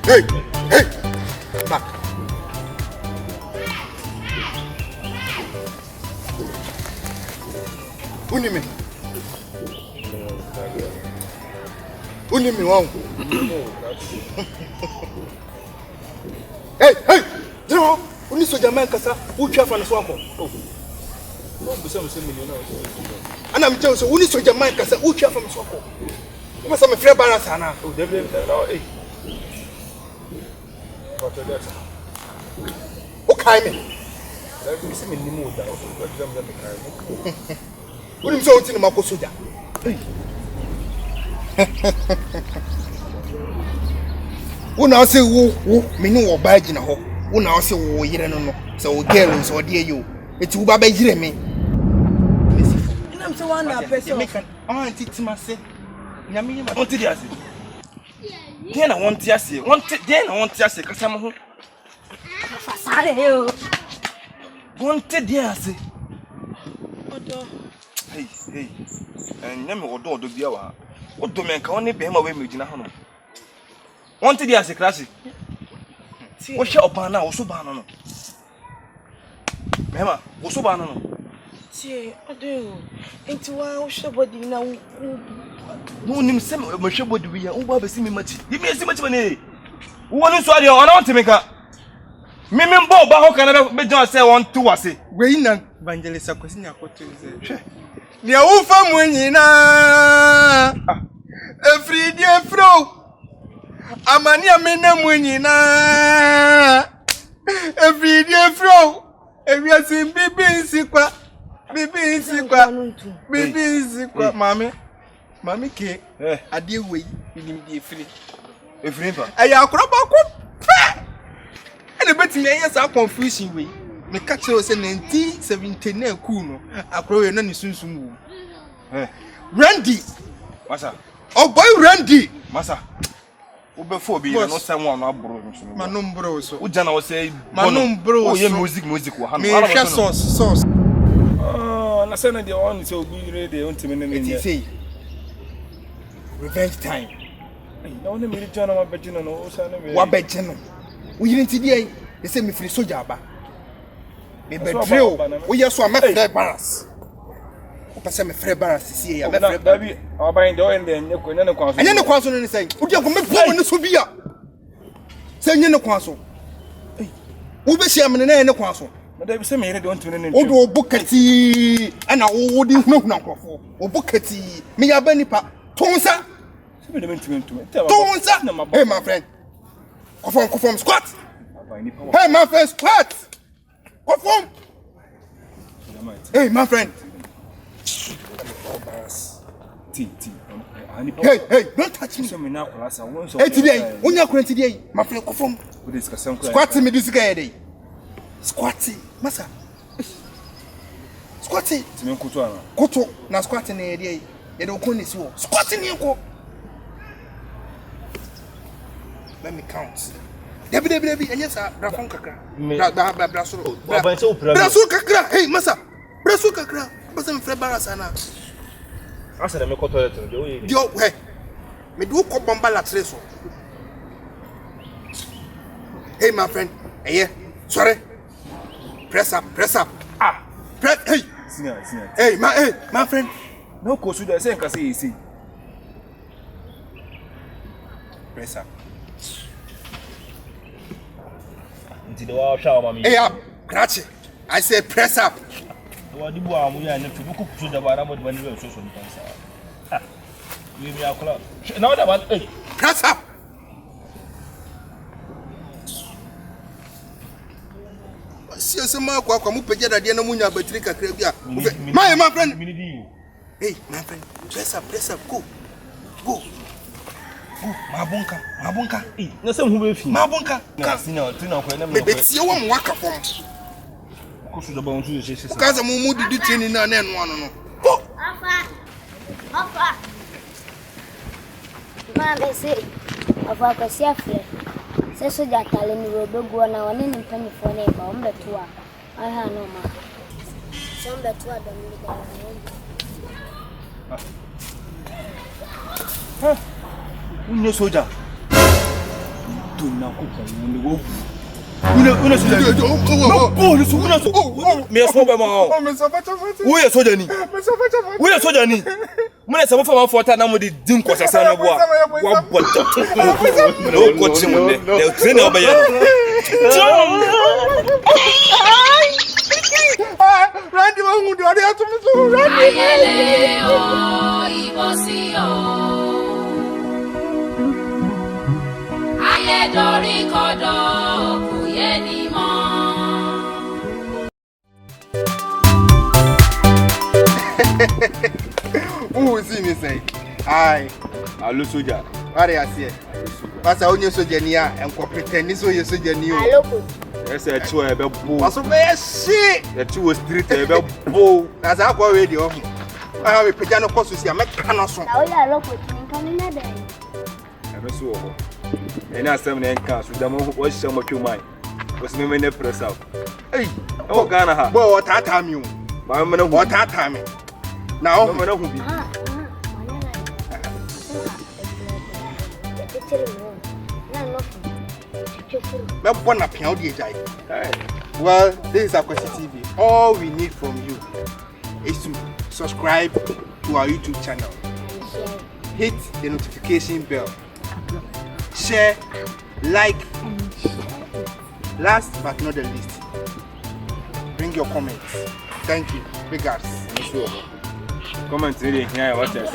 Hey, hey, back. Unime. Unime wao. Hey, hey. No, uniso jamaa kasa ucha fa na swako. Oh. Busa miliona. Ana mcheo so uniso jamaa kasa ucha fa na swako. Kama sema free balance sana. Oh, devil no, hey. What that? Okay me. Devil see me nimu da. What them me kai. Uniso unti na mako soja. Hey. Una say wo me ni wo ba gina ho. Una say wo yire no no. So wo girl so de you. Eti wo ba ba yire me. Ina mse wan na person. Make an auntie ma say. Nyame ma. Won't dey ase. Den na won't ase. Den na won't ase kasa mo ho. Fasare he o. Won't dey ase. Odo. Hey. Nyame odo bia wa. Odo men ka woni be ma we me gina ho no. Won't dey ase klase. Wo hye oban na wo so ban no. Mema, wo so ban no. Tie, odo. Enti wa wo hye body na wo. No nim se mo hye body wi ya, wo ba besi me machi. Di me esi machi bane. Wo no so ade o na wonte me ka. Me mbo ba ho kana be jan se won to wase. We na evangelist Akwasi na koto ze. Hwe. Ni awu fa mu nyina. Efridi efro. Amani amena mu nyina. Efridi efro. Ewiase bibi nsikwa. Mami ke ade wei nim die firi. Efiri pa. Aya akroba ko pe. Ene betimi anya sa confusion wei. Me ka kire o se 1979 ku no. Akrowe na ni sunsun wu. Randy. Masa. Oh boy Randy. Masa. Wo be fo bi no say won no abro nso. Manum bro so. Wo jana wo say Manum bro so. Oh ye music wo ha. Me hwe sauce. Na say na dey on say obi ready ontimi ne It is revenge time. Na wona me jana ma bejina no o say na me. Wa bejina. Wo yiri nti dey e say me firi soja aba. Me bedrew. Wo ye so am free balance. O pese me free balance see ya me free. Dabi aban dey o ende nyeko ne kwanso. Anya ne kwanso no ne say. Wo dey ko me bo ne so bia. Say nye ne kwanso. Wo be hia me ne kwanso. Dabi say me yere dey ontimi ne. O do bukati ana wo di hunahuna kwafo. O bukati me ya ba nipa. Tonsa. Tonsa. Hey my friend. Conform squat. Hey my friend squat. Conform. Hey my friend. Hey, don't touch me. Hey today, when you today, my friend conform. Squat me this guy day. Squat. Masa. Squat. Koto na squat na dey. You don't go this war. Squatting you. Let me count. Debi, and yes, Brafon Kakra. Brasso Kakra. Hey, Massa. Brasso Kakra. Wasn't Fred Barasana. I said, I'm a toilet. Yo, hey. Me do Cobamba Latreso. Hey, my friend. Hey, sorry. Press up. Ah. Press. Hey. Hey, my friend. No ko su da sai ka sai sai. Press up. Nti da wa sha wa mami. Hey up, crash. I said press up. Wa di bo amu ya ne tu ku su da bara mo di bani so so ntan sa. Ah. Mi akula. Na da ba eh. Press up. Si ma kwa mu peje da de na munya battery kakra bia. My friend. Hey, my friend, press up, go. Mabunka. Eh, na se hu be fi. Mabunka. Na sina, tu na ko na me. Betie wo mwaka fom. Ko su da ba won su se. Kaza mu didi training na na eno ano no. Papa. Mama say, Akwasi afre. Se soja tale ni robego na woni ni mpamifo na ba ombeto a. Aha no ma. Se ombeto a don ni ga. Unyo soja. do na ko ko ni wo. Una so dey. Oh, so una so. Me so ba ma. Oh, me so facha facha. Wo ye soja ni. Me so facha facha. Wo ye soja ni. Mo na se mo fa ma fota na mo di din ko sasa na bo a. Wa bota. No ko chi mo ne. De train oba ye. Randy wa hu do ade atomi so Randy. Ayele o ibosi o. Aye dori kodo ku ye ni mo. Who is in say? Aye. Allo soja. What are you say? Pasa onye soja ni a enko pretend so ye soja ni o. Aloko. Ese etu e be bo. Paso be shi. Etu wo street e be bo. Na za kwa radio. Ah we peja no koso si a meka no so. Na o ya aloko tin na den. E be so ho. Eni asem na enka so da mo wo hye mo twumai. Wo se me ne press out. Ei, o Ghana ha. Boy o tata mi o. Ba me na O tata mi. Na o me na hu bi. Me bona pia odi ejai. Well, this is Akwasi TV. All we need from you is to subscribe to our YouTube channel. Hit the notification bell. Share, like. Last but not the least, bring your comments. Thank you. Big ups. Comment really here what you